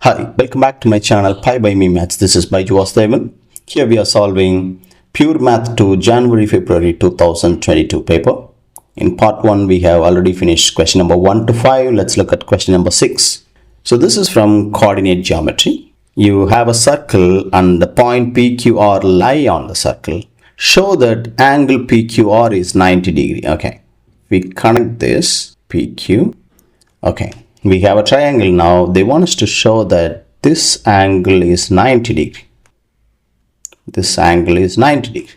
Hi, welcome back to my channel pibyme Maths. This is WMA12. Here we are solving Pure Math 2 January-February 2022 paper. In part 1, we have already finished question number 1 to 5. Let's look at question number 6. So this is from coordinate geometry. You have a circle and the point PQR lie on the circle. Show that angle PQR is 90 degree. Okay, we connect this PQ. Okay, we have a triangle now. They want us to show that this angle is 90 degree. This angle is 90 degree.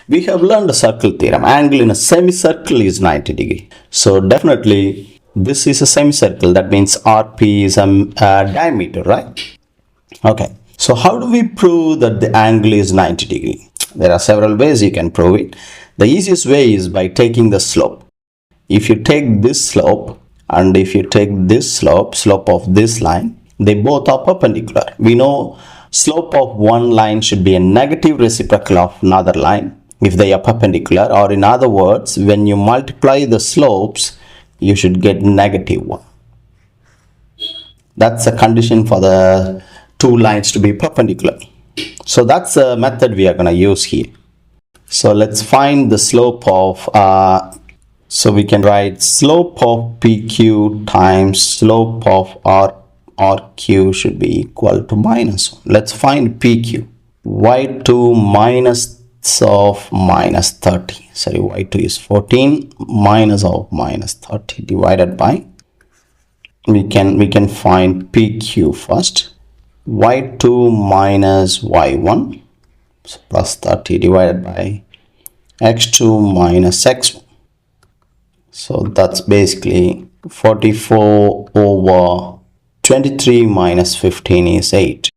We have learned the circle theorem. Angle in a semicircle is 90 degree. So definitely this is a semicircle. That means RP is a diameter, right? Okay. So how do we prove that the angle is 90 degree? There are several ways you can prove it. The easiest way is by taking the slope. If you take this slope and if you take this slope of this line, they both are perpendicular. We know slope of one line should be a negative reciprocal of another line if they are perpendicular, or in other words, when you multiply the slopes, you should get negative one. That's a condition for the two lines to be perpendicular. So that's a method we are going to use here. So let's find the slope of so we can write slope of PQ times slope of RQ should be equal to minus 1. Let's find PQ. Y2 minus of minus 30. Sorry, Y2 is 14 minus of minus 30 divided by, we can find PQ first. Y2 minus Y1 so plus 30 divided by X2 minus X1. So that's basically 44 over 23 minus 15 is 8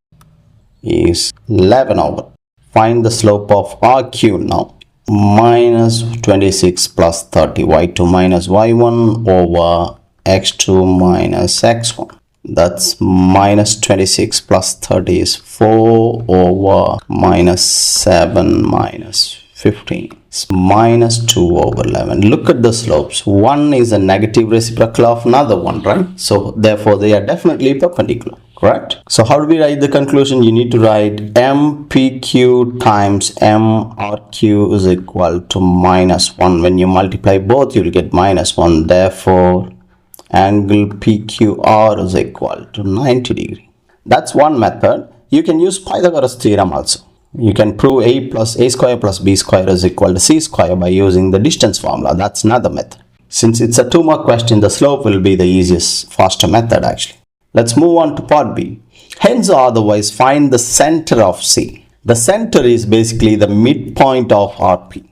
is 11 over. Find the slope of RQ now. Minus 26 plus 30 Y2 minus Y1 over X2 minus X1. That's minus 26 plus 30 is 4 over minus 7 minus 15. It's minus 2 over 11. Look at the slopes. One is a negative reciprocal of another one, right? So therefore they are definitely perpendicular, correct? So how do we write the conclusion? You need to write MPQ times MRQ is equal to minus 1. When you multiply both, you will get minus 1. Therefore, angle PQR is equal to 90 degree. That's one method. You can use Pythagoras theorem also. You can prove a square plus b square is equal to c square by using the distance formula. That's another method. Since it's a 2-mark question, the slope will be the easiest, faster method actually. Let's move on to part B. Hence or otherwise, find the center of C. The center is basically the midpoint of RP.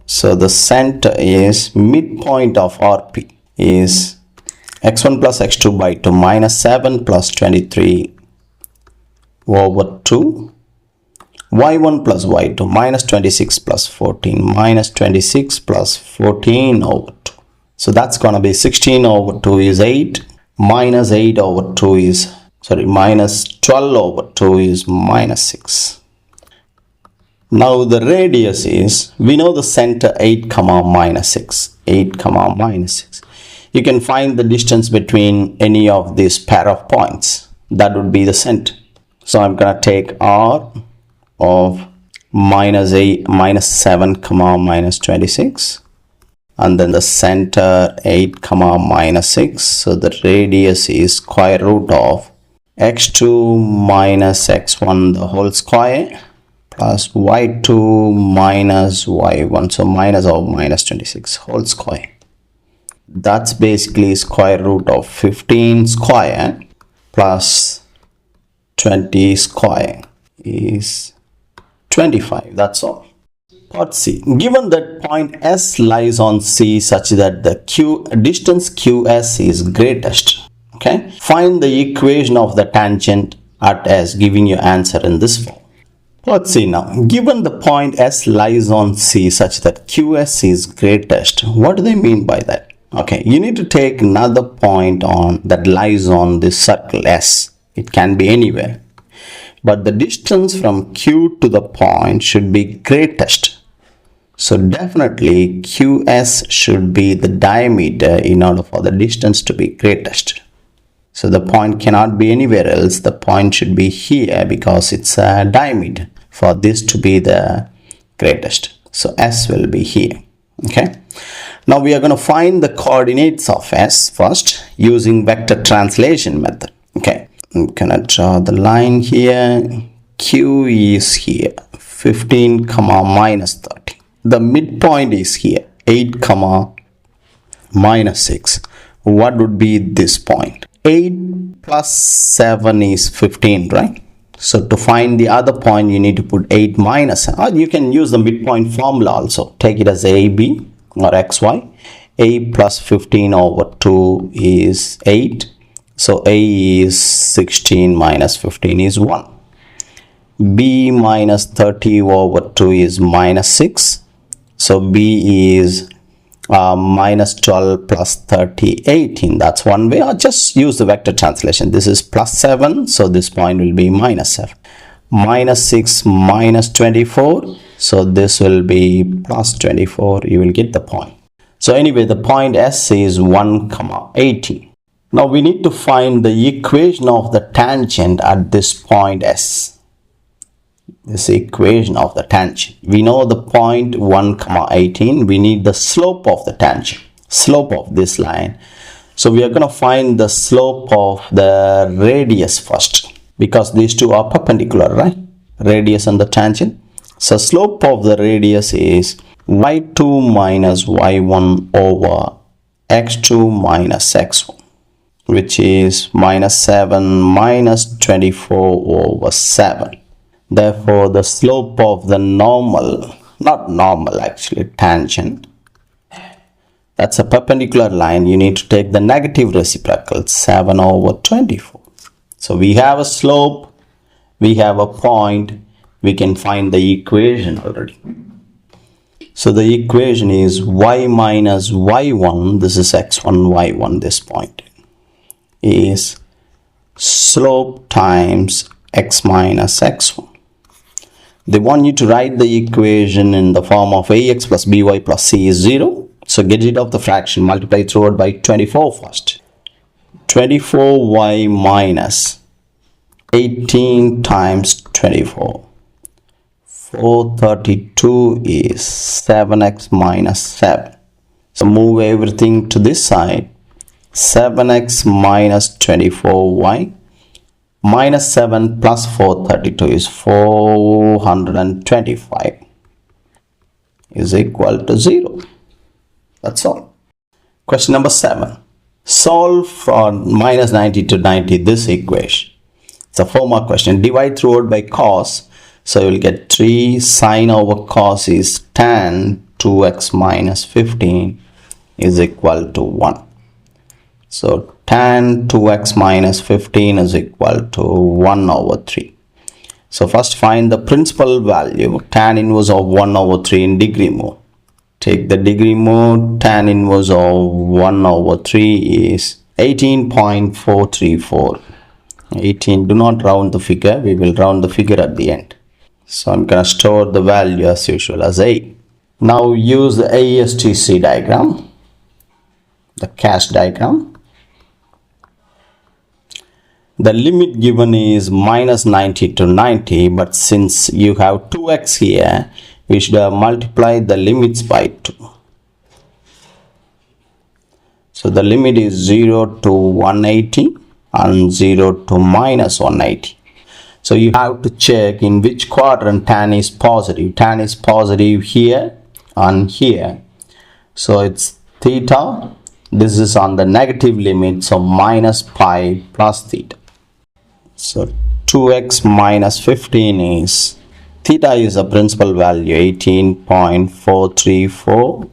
So the center is midpoint of RP is x1 plus x2 by 2 minus 7 plus 23 over 2 y1 plus y2 minus 26 plus 14 minus 26 plus 14 over 2. So that's going to be 16 over 2 is 8 minus 8 over 2 is minus 12 over 2 is minus 6. Now the radius is, we know the center 8 comma minus 6. 8 comma minus 6. You can find the distance between any of these pair of points. That would be the center. So I'm going to take R of minus 7 comma minus 26. And then the center 8 comma minus 6. So the radius is square root of x2 minus x1 the whole square plus y2 minus y1, so minus of minus 26 whole square. That's basically square root of 15 square plus 20 square is 25. That's all. Part C. Given that point S lies on C such that the distance QS is greatest, okay, find the equation of the tangent at S, giving you answer in this form. Part C now. Given the point S lies on C such that QS is greatest, what do they mean by that? Okay, you need to take another point on that lies on this circle S. It can be anywhere. But the distance from Q to the point should be greatest. So definitely QS should be the diameter in order for the distance to be greatest. So the point cannot be anywhere else. The point should be here because it's a diameter for this to be the greatest. So S will be here. Okay. Now we are going to find the coordinates of S first using vector translation method. Okay. I'm going to draw the line here. Q is here. 15 comma minus 30. The midpoint is here. 8 comma minus 6. What would be this point? 8 plus 7 is 15, right? So to find the other point, you need to put 8 minus, or you can use the midpoint formula also. Take it as AB or XY. A plus 15 over 2 is 8. So A is 16 minus 15 is 1. B minus 30 over 2 is minus 6. So B is minus 12 plus 30, 18. That's one way. Or just use the vector translation. This is plus 7. So this point will be minus 7. Minus 6 minus 24. So this will be plus 24. You will get the point. So anyway, the point S is 1 comma 18. Now we need to find the equation of the tangent at this point S. This equation of the tangent. We know the point 1 comma 18. We need the slope of the tangent, slope of this line. So we are going to find the slope of the radius first, because these two are perpendicular, right? Radius and the tangent. So slope of the radius is y2 minus y1 over x2 minus x1, which is minus 7 minus 24 over 7. Therefore, the slope of the normal, not normal actually, tangent, that's a perpendicular line. You need to take the negative reciprocal, 7 over 24. So we have a slope, we have a point, we can find the equation already. So the equation is y minus y1, this is x1, y1, this point, is slope times x minus x1. They want you to write the equation in the form of ax plus by plus c is 0. So get rid of the fraction, multiply through it by 24 first. 24y minus 18 times 24. 432 is 7x minus 7. So move everything to this side. 7x minus 24y. Minus 7 plus 432 is 425 is equal to 0. That's all. Question number 7. Solve from minus 90 to 90 this equation. It's a 4-mark question. Divide throughout by cos. So you will get 3 sine over cos is tan 2x minus 15 is equal to 1. So tan 2x minus 15 is equal to 1 over 3. So first find the principal value, tan inverse of 1 over 3 in degree mode. Take the degree mode, tan inverse of 1 over 3 is 18.434. 18, do not round the figure, we will round the figure at the end. So I'm going to store the value as usual as A. Now use the ASTC diagram, the CAS diagram. The limit given is minus 90 to 90, but since you have 2x here, we should have multiplied the limits by 2. So the limit is 0 to 180 and 0 to minus 180. So you have to check in which quadrant tan is positive. Tan is positive here and here. So it's theta. This is on the negative limit, so minus pi plus theta. So 2x minus 15 is, theta is a principal value, 18.434,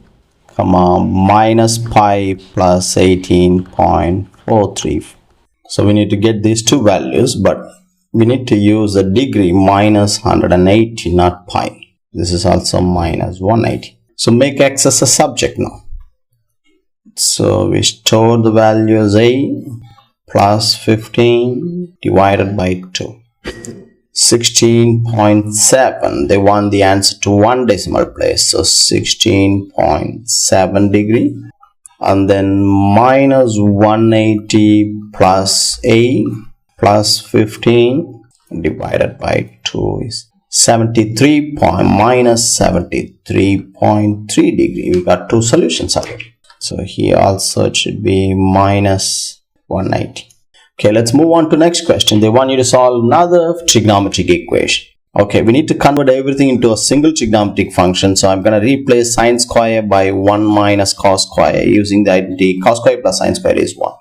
comma, minus pi plus 18.434. So we need to get these two values, but we need to use the degree minus 180, not pi. This is also minus 180. So make x as a subject now. So we store the value as a plus 15 divided by 2. 16.7. They want the answer to one decimal place. So 16.7 degree and then minus 180 plus 8 plus 15 divided by 2 is 73 point minus 73.3 degree. We got two solutions already. So here also it should be minus 180. Okay, let's move on to next question. They want you to solve another trigonometric equation. Okay, we need to convert everything into a single trigonometric function. So I'm going to replace sine square by 1 minus cos square using the identity cos square plus sine square is 1.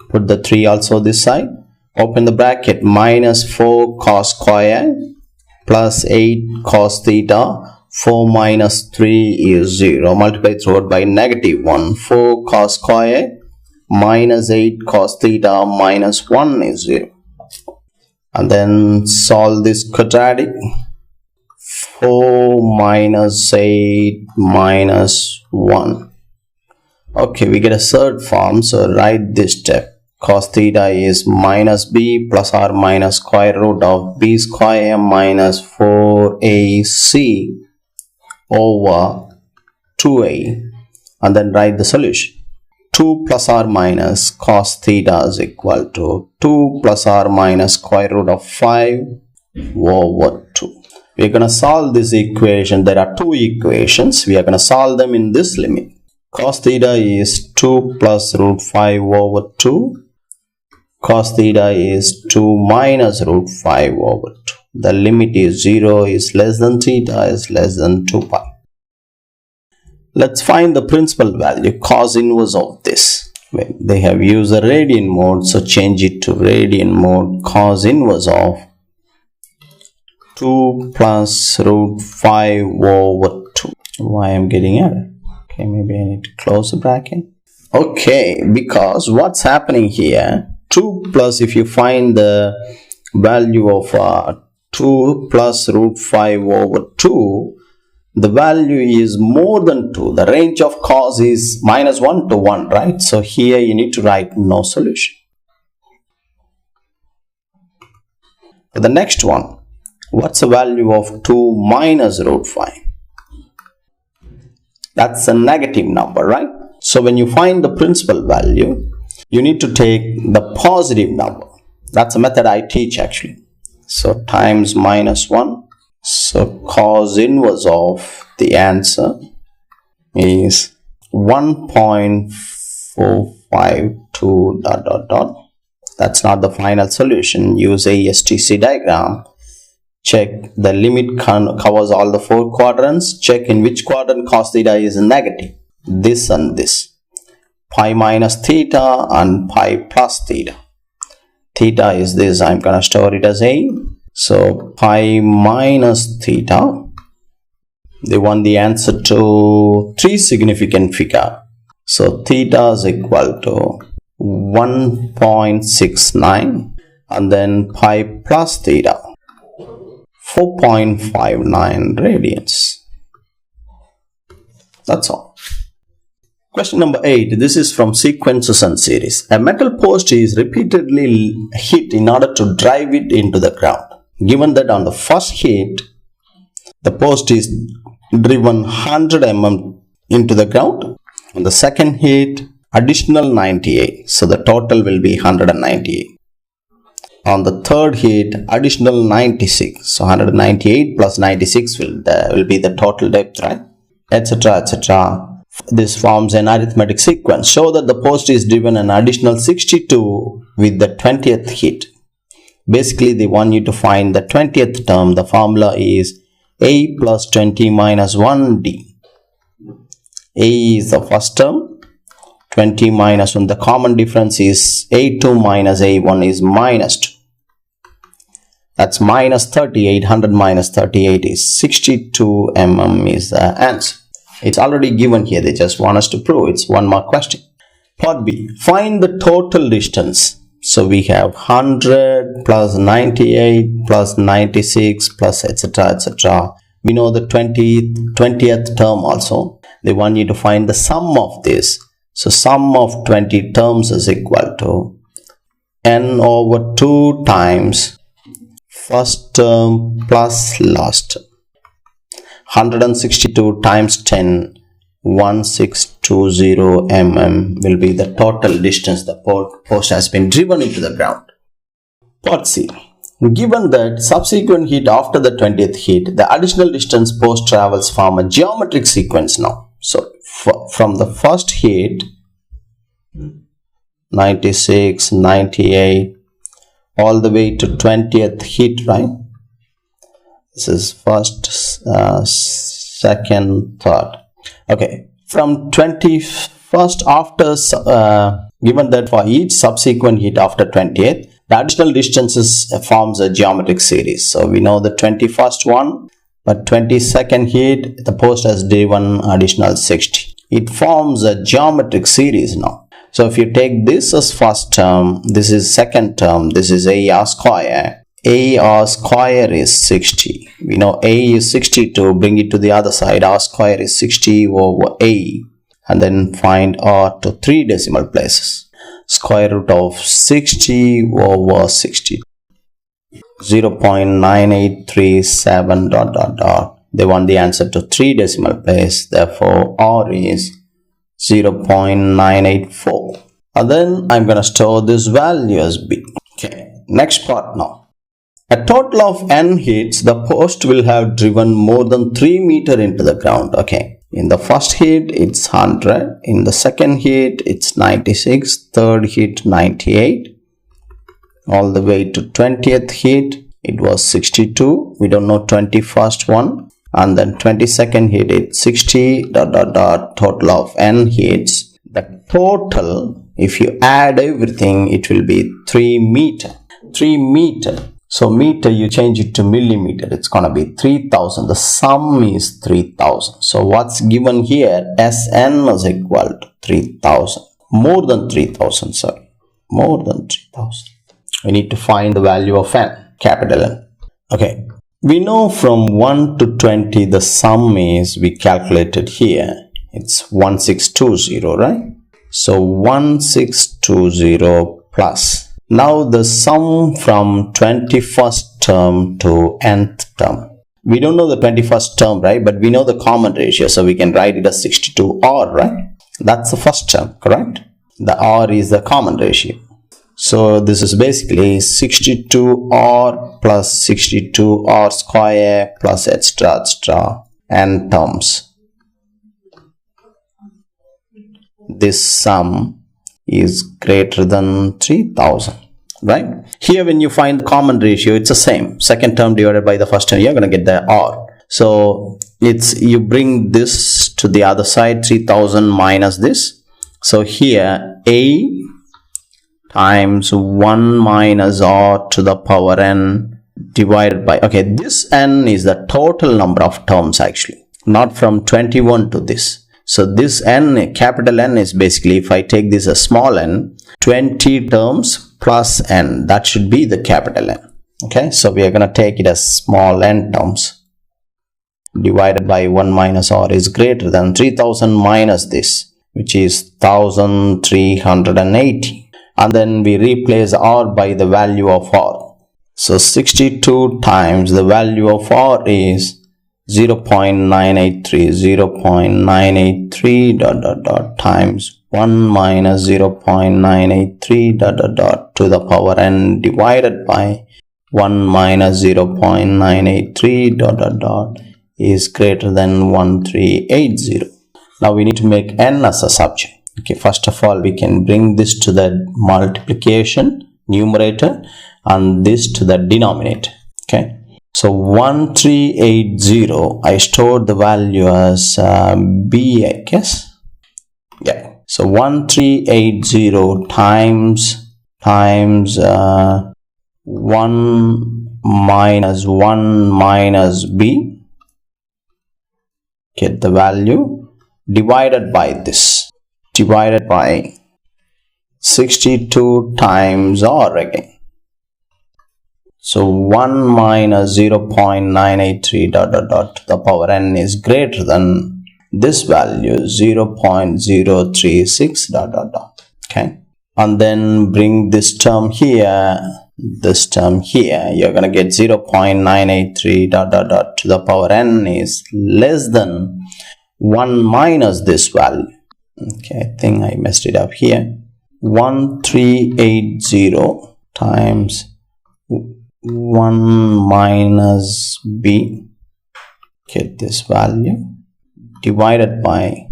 Put the 3 also this side. Open the bracket, minus 4 cos square plus 8 cos theta. 4 minus 3 is 0. Multiply through it by negative 1. 4 cos square minus 8 cos theta minus 1 is 0. And then solve this quadratic. 4 minus 8 minus 1. Okay, we get a third form. So write this step. Cos theta is minus b plus or minus square root of b square minus 4ac over 2a, and then write the solution. 2 plus or minus cos theta is equal to 2 plus or minus square root of 5 over 2. We are going to solve this equation. There are two equations. We are going to solve them in this limit. Cos theta is 2 plus root 5 over 2. Cos theta is 2 minus root 5 over 2. The limit is 0 is less than theta is less than 2 pi. Let's find the principal value, cos inverse of this. They have used the radian mode, so change it to radian mode. Cos inverse of 2 plus root 5 over 2. Why I'm getting error? Okay, maybe I need to close the bracket. Okay, because what's happening here, 2 plus, if you find the value of 2 plus root 5 over 2, the value is more than 2. The range of cos is minus 1 to 1, right? So here you need to write no solution. For the next one, what's the value of 2 minus root 5? That's a negative number, right? So when you find the principal value, you need to take the positive number. That's a method I teach actually. So times minus 1. So cos inverse of the answer is 1.452 dot dot dot. That's not the final solution. Use ASTC diagram. Check the limit covers all the 4 quadrants. Check in which quadrant cos theta is negative. This and this. Pi minus theta and pi plus theta. Theta is this. I'm going to store it as A. So pi minus theta. They want the answer to 3 significant figure. So theta is equal to 1.69 and then pi plus theta 4.59 radians. That's all. Question number 8. This is from sequences and series. A metal post is repeatedly hit in order to drive it into the ground. Given that on the first hit, the post is driven 100 mm into the ground. On the second hit, additional 98. So the total will be 198. On the third hit, additional 96. So 198 plus 96 will be the total depth, right? Etc. etc. This forms an arithmetic sequence. Show that the post is driven an additional 62 with the 20th hit. Basically, they want you to find the 20th term. The formula is A plus 20 minus 1D. A is the first term. 20 minus 1. The common difference is A2 minus A1 is minus 2. That's minus 38. 100 minus 38 is 62 mm is the answer. It's already given here. They just want us to prove. It's one more question. Part B. Find the total distance. So we have 100 plus 98 plus 96 plus etc. etc. We know the 20th term also. They want you to find the sum of this. So sum of 20 terms is equal to n over 2 times first term plus last term. 162 times 10 1620 mm will be the total distance the post has been driven into the ground. Part C. Given that subsequent heat after the 20th heat, the additional distance post travels from a geometric sequence now. So from the first heat, 96, 98, all the way to 20th heat, right? This is first, second, third. Okay, from 21st after, given that for each subsequent heat after 20th, the additional distances forms a geometric series. So we know the 21st one, but 22nd heat, the post has driven additional 60. It forms a geometric series now. So if you take this as first term, this is second term, this is AR square. AR square is 60. We know A is 62, bring it to the other side. R square is 60 over A. And then find R to 3 decimal places. Square root of 60 over 60. 0.9837 dot dot dot. They want the answer to 3 decimal place. Therefore, R is 0.984. And then I'm going to store this value as B. Okay, next part now. A total of n hits, the post will have driven more than 3 meters into the ground. Okay, in the first hit, it's 100. In the second hit, it's 96. Third hit, 98. All the way to 20th hit, it was 62. We don't know 21st one. And then 22nd hit, it's 60. Dot dot dot. Total of n hits. The total, if you add everything, it will be 3 meters. 3 meters. So meter, you change it to millimeter, it's going to be 3000. The sum is 3000. So what's given here, Sn is equal to 3000. More than 3000, sorry. More than 3000. We need to find the value of n, capital N. Okay. We know from 1 to 20, the sum is, we calculated here, it's 1620, right? So 1620 plus. Now the sum from 21st term to nth term. We don't know the 21st term, right? But we know the common ratio. So we can write it as 62R, right? That's the first term, correct? The R is the common ratio. So this is basically 62R plus 62R square plus etc. n terms. This sum is greater than 3000, right? Here when you find the common ratio, it's the same. Second term divided by the first term, you're going to get the R. So it's, you bring this to the other side, 3000 minus this. So here A times 1 minus R to the power n divided by, okay, this n is the total number of terms actually, not from 21 to this. So this n, capital N, is basically, if I take this as small n, 20 terms plus n, that should be the capital N. Okay, so we are going to take it as small n terms divided by 1 minus R is greater than 3000 minus this, which is 1380. And then we replace R by the value of R. So 62 times the value of R is 0.983 dot dot dot times 1 minus 0.983 dot dot dot to the power n divided by 1 minus 0.983 dot dot dot is greater than 1380. Now we need to make n as a subject. Okay, first of all, we can bring this to the multiplication numerator and this to the denominator. Okay. So 1380, I stored the value as B, I guess. Yeah. So 1380 times 1 minus B. Get the value divided by this. Divided by 62 times R again. So 1 minus 0.983 dot dot dot to the power n is greater than this value 0.036 dot dot dot. Okay, and then bring this term here, this term here. You're gonna get 0.983 dot dot dot to the power n is less than 1 minus this value. Okay, I think I messed it up here. 1380 times 1 minus b, get this value, divided by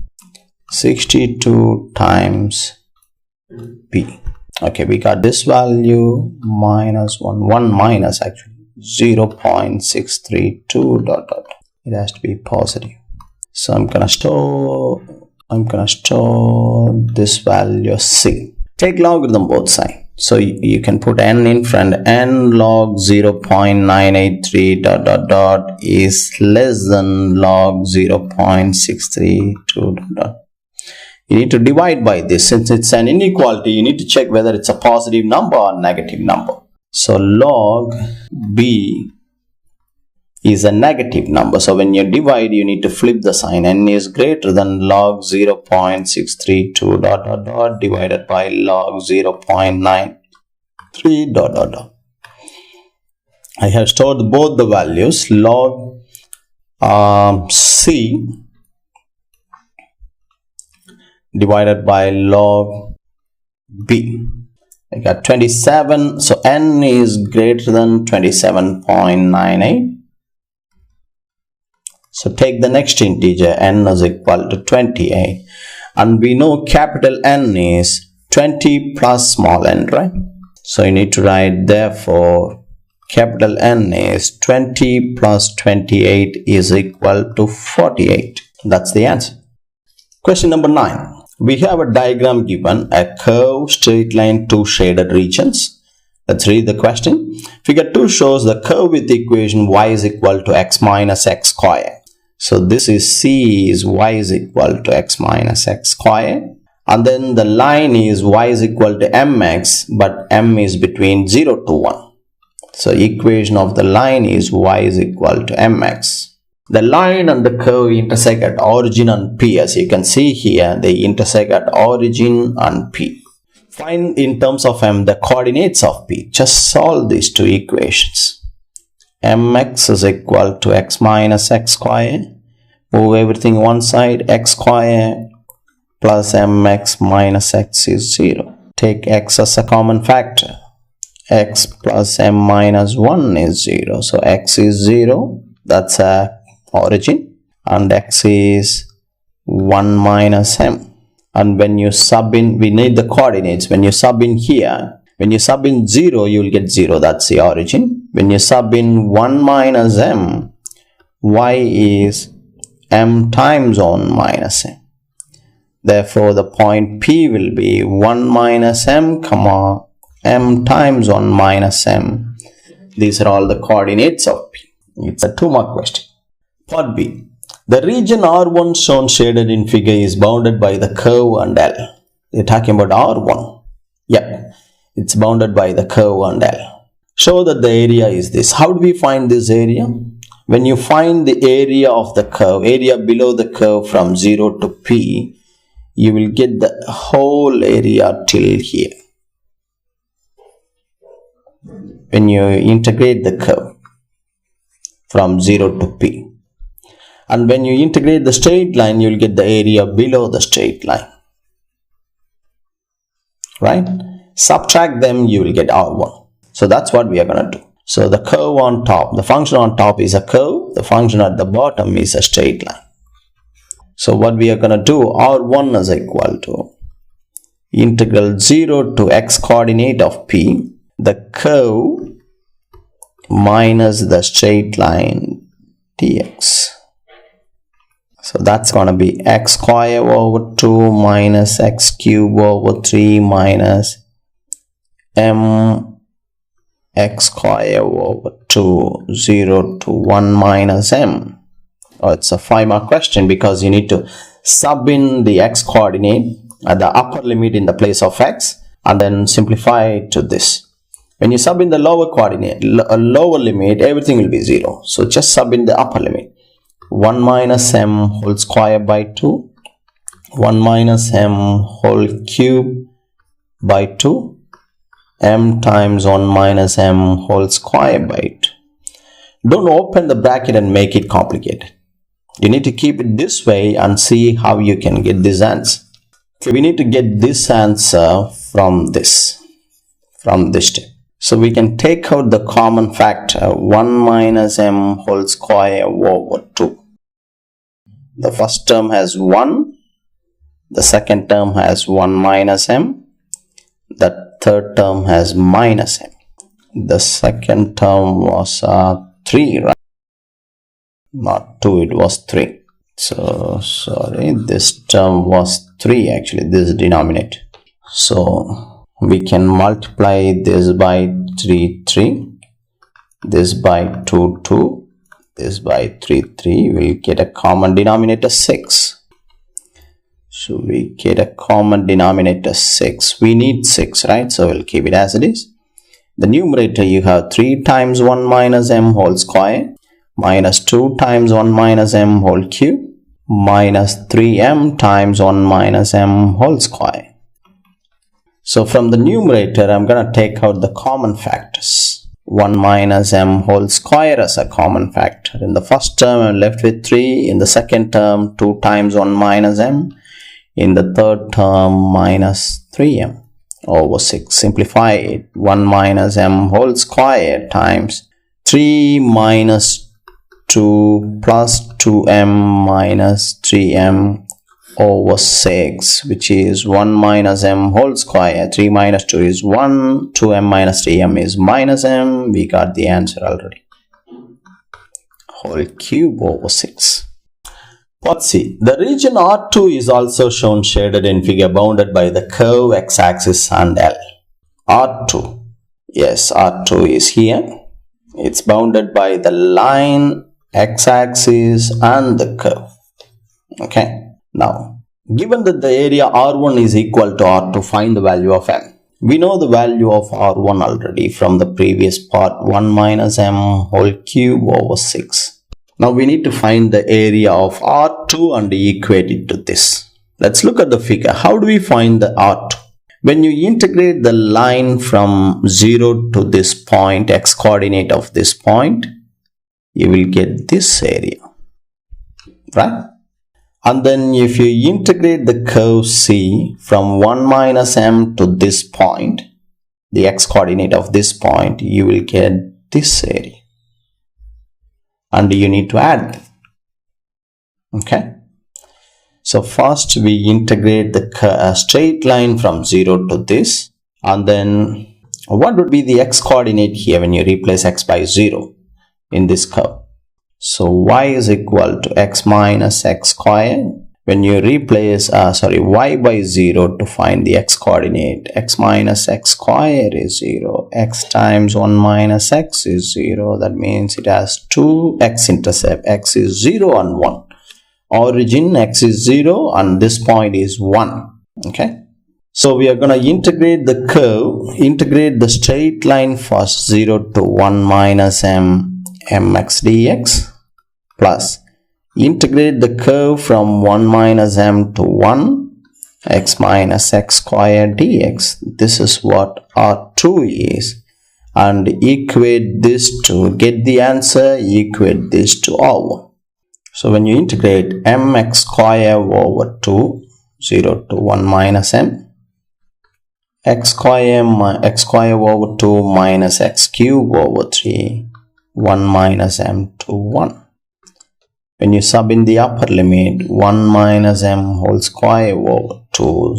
62 times b. Okay, we got this value minus 1 minus actually 0.632 dot dot. It has to be positive. So I'm gonna store this value c. Take logarithm both sides. So you can put n in front. N log 0.983 dot dot dot is less than log 0.632 dot dot. You need to divide by this. Since it's an inequality, you need to check whether it's a positive number or negative number. So log b is a negative number. So when you divide, you need to flip the sign. N is greater than log 0.632 dot dot dot divided by log 0.93 dot dot dot. I have stored both the values. Log c divided by log b. I got 27. So n is greater than 27.98. So take the next integer, n is equal to 28. And we know capital N is 20 plus small n, right? So you need to write, therefore, capital N is 20 plus 28 is equal to 48. That's the answer. Question number 9. We have a diagram given, a curve, straight line, two shaded regions. Let's read the question. Figure 2 shows the curve with the equation y is equal to x minus x square. So this is C is y is equal to x minus x square. And then the line is y is equal to mx, but m is between 0 to 1. So equation of the line is y is equal to mx. The line and the curve intersect at origin and P. As you can see here, they intersect at origin and P. Find in terms of m the coordinates of P. Just solve these two equations. Mx is equal to x minus x square. Move everything one side. X square plus mx minus x is 0. Take x as a common factor. X plus m minus 1 is 0. So x is 0. That's a origin. And x is 1 minus m. And when you sub in, we need the coordinates. When you sub in here, when you sub in 0, you will get 0. That's the origin. When you sub in 1 minus m, y is m times 1 minus m. Therefore, the point P will be 1 minus m, comma, m times 1 minus m. These are all the coordinates of P. It's a 2-mark question. Part B. The region R1 shown shaded in figure is bounded by the curve and L. They're talking about R1. Yep. It's bounded by the curve and L. Show that the area is this. How do we find this area? When you find the area of the curve, area below the curve from 0 to P, you will get the whole area till here. When you integrate the curve from 0 to P. And when you integrate the straight line, you will get the area below the straight line. Right? Subtract them, you will get R1. So that's what we are going to do. So the curve on top, the function on top is a curve. The function at the bottom is a straight line. So what we are going to do, R1 is equal to integral 0 to x coordinate of P, the curve minus the straight line dx. So that's going to be x square over 2 minus x cube over 3 minus m x square over 2, 0 to 1 minus m. Oh, it's a 5-mark question because you need to sub in the x coordinate at the upper limit in the place of x and then simplify it to this. When you sub in the lower coordinate, lower limit, everything will be 0. So just sub in the upper limit. 1 minus m whole square by 2, 1 minus m whole cube by 2, m times 1 minus m whole square by 2. Don't open the bracket and make it complicated. You need to keep it this way and see how you can get this answer. Okay, we need to get this answer from this step. So we can take out the common factor 1 minus m whole square over 2. The first term has 1. The second term has 1 minus m. The third term has minus m. The second term was 3, right? Not 2, it was 3. So, sorry, this term was 3 actually, this denominator. So, we can multiply this by 3, this by 2, this by 3, we'll get a common denominator 6. So, we get a common denominator 6. We need 6, right? So, we'll keep it as it is. The numerator, you have 3 times 1 minus m whole square minus 2 times 1 minus m whole cube minus 3m times 1 minus m whole square. So from the numerator, I'm going to take out the common factors. 1 minus m whole square as a common factor. In the first term, I'm left with 3. In the second term, 2 times 1 minus m. In the third term, minus 3m over 6. Simplify it. 1 minus m whole square times 3 minus 2 plus 2m minus 3m over 6, which is 1 minus m whole square. 3 minus 2 is 1. 2m minus 3m is minus m. We got the answer already. Whole cube over 6. Part C. The region R2 is also shown shaded in figure bounded by the curve x-axis and L. R2. Yes, R2 is here. It's bounded by the line, x-axis and the curve. Okay. Now, given that the area R1 is equal to R2, find the value of M. We know the value of R1 already from the previous part, 1 minus m whole cube over 6. Now we need to find the area of R2 and equate it to this. Let's look at the figure. How do we find the R2? When you integrate the line from 0 to this point, x coordinate of this point, you will get this area, right? And then if you integrate the curve C from 1 minus m to this point, the x coordinate of this point, you will get this area. And you need to add them. Okay. So first we integrate the straight line from 0 to this. And then what would be the x coordinate here when you replace x by 0 in this curve? So y is equal to x minus x square. When you replace y by 0 to find the x coordinate, x minus x square is 0. X times 1 minus x is 0. That means it has 2 x-intercept. X is 0 and 1. Origin x is 0 and this point is 1. Okay. So we are going to integrate the curve, integrate the straight line first 0 to 1 minus m mx dx plus integrate the curve from 1 minus m to 1 x minus x square dx. This is what R2 is. And equate this to get the answer, equate this to R1. So when you integrate mx square over 2, 0 to 1 minus m, x square over 2 minus x cube over 3, 1 minus m to 1. When you sub in the upper limit, 1 minus m whole square over 2,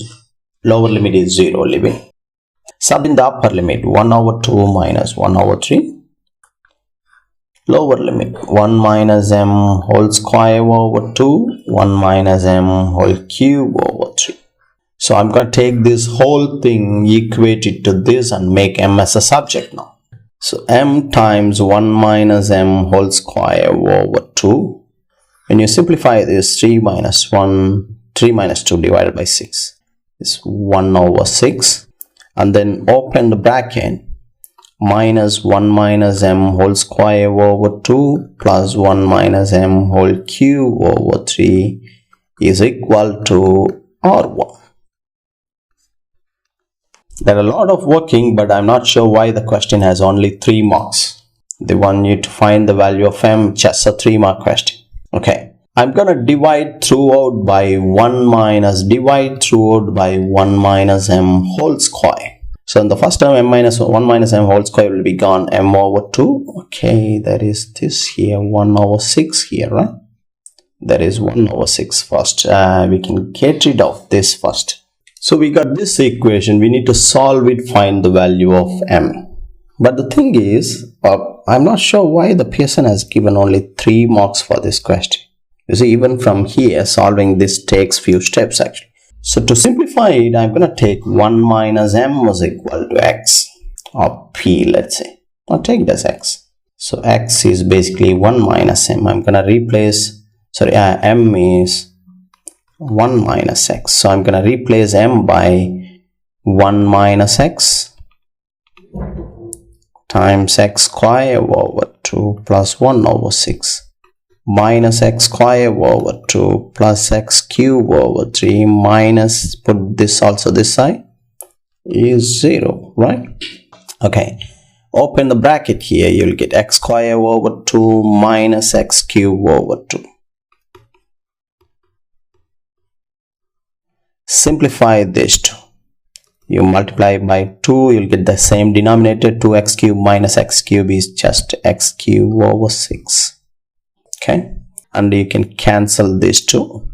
lower limit is 0 leaving. Sub in the upper limit, 1 over 2 minus 1 over 3. Lower limit, 1 minus m whole square over 2, 1 minus m whole cube over 3. So I'm going to take this whole thing, equate it to this and make m as a subject now. So m times 1 minus m whole square over 2. When you simplify this, 3 minus 2 divided by 6 is 1 over 6. And then open the bracket, minus 1 minus m whole square over 2 plus 1 minus m whole cube over 3 is equal to R1. There are a lot of working, but I'm not sure why the question has only 3 marks. They want you to find the value of m, just a 3-mark question. Okay. I'm going to divide throughout by 1 minus divide throughout by 1 minus m whole square. So in the first term, m minus 1 minus m whole square will be gone, m over 2. Okay, there is this here, 1 over 6 here, right? There is 1 over 6 first. We can get rid of this first. So we got this equation. We need to solve it, find the value of m. But the thing is, I'm not sure why the Pearson has given only 3 marks for this question. You see, even from here, solving this takes few steps actually. So to simplify it, I'm going to take 1 minus m is equal to x or p, let's say. I'll take it as x. So x is basically 1 minus m. I'm going to replace, m is 1 minus x. So I'm going to replace m by 1 minus x times x square over 2 plus 1 over 6. Minus x square over 2 plus x cube over 3 minus, put this also this side, is 0, right? Okay, open the bracket here, you'll get x square over 2 minus x cube over 2. Simplify this 2. You multiply by 2, you'll get the same denominator. 2x cube minus x cube is just x cube over 6. Okay, and you can cancel these two,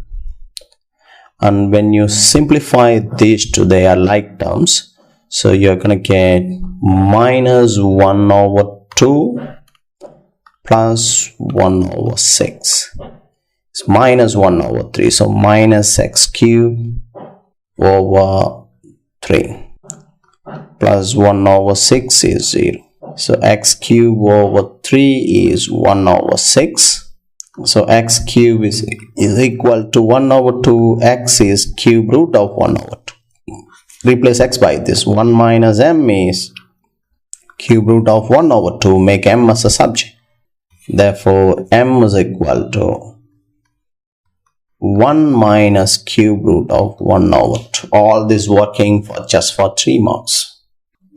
and when you simplify these two, they are like terms, so you're gonna get minus 1 over 2 plus 1 over 6. It's minus 1 over 3, so minus x cube over 3 plus 1 over 6 is 0. So x cube over 3 is 1 over 6. So x cube is equal to 1 over 2. X is cube root of 1 over 2. Replace x by this. 1 minus m is cube root of 1 over 2. Make m as a subject. Therefore, m is equal to 1 minus cube root of 1 over 2. All this working for just for 3 marks.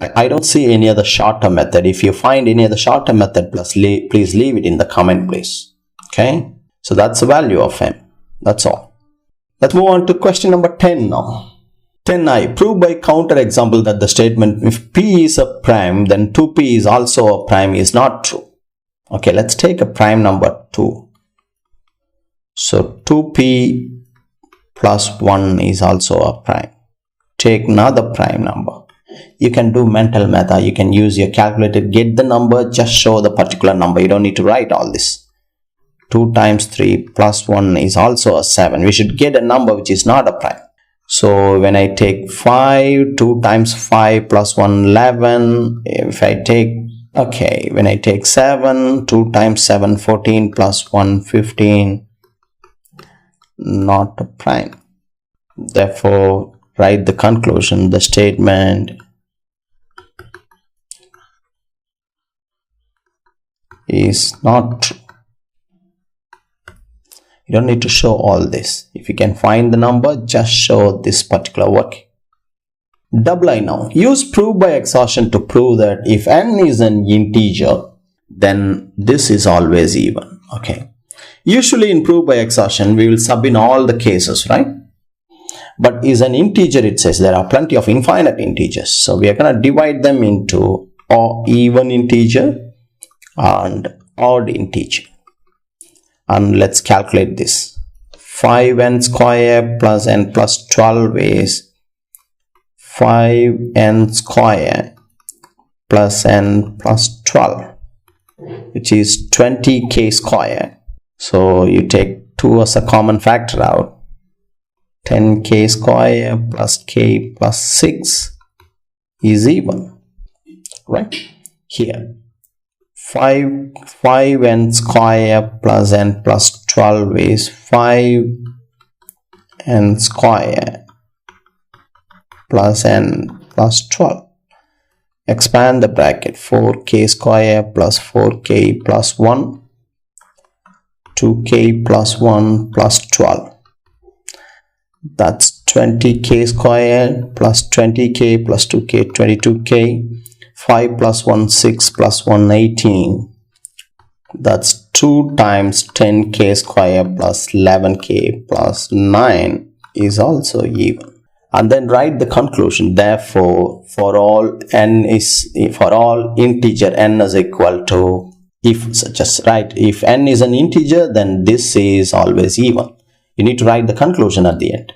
I don't see any other shorter method. If you find any other shorter method, please leave it in the comment, please. Okay, so that's the value of m. That's all. Let's move on to question number 10 now. 10i, prove by counter example that the statement if p is a prime, then 2p is also a prime is not true. Okay, let's take a prime number 2. So 2p plus 1 is also a prime. Take another prime number. You can do mental math. You can use your calculator, get the number, just show the particular number. You don't need to write all this. 2 times 3 plus 1 is also a 7. We should get a number which is not a prime. So when I take 5, 2 times 5 plus 1, 11. If I take, okay, when I take 7, 2 times 7, 14 plus 1, 15. Not a prime. Therefore, write the conclusion. The statement is not true. You don't need to show all this. If you can find the number, just show this particular work. Double I now. Use proof by exhaustion to prove that if n is an integer, then this is always even. Okay. Usually in proof by exhaustion, we will sub in all the cases, right? But is an integer, it says there are plenty of infinite integers. So we are going to divide them into even integer and odd integer. And let's calculate this. 5n square plus n plus 12 is 5n square plus n plus 12, which is 20k square. So you take 2 as a common factor out. 10k square plus k plus 6 is even, right? Here 5n square plus n plus 12 is 5n square plus n plus 12. Expand the bracket. 4k square plus 4k plus 1, 2k plus 1 plus 12. That's 20k square plus 20k plus 2k, 22k. 5 plus 1, 6 plus 1, 18. That's 2 times 10k square plus 11k plus 9 is also even. And then write the conclusion. Therefore, for all integer n is equal to, if such as, right, if n is an integer, then this is always even. You need to write the conclusion at the end.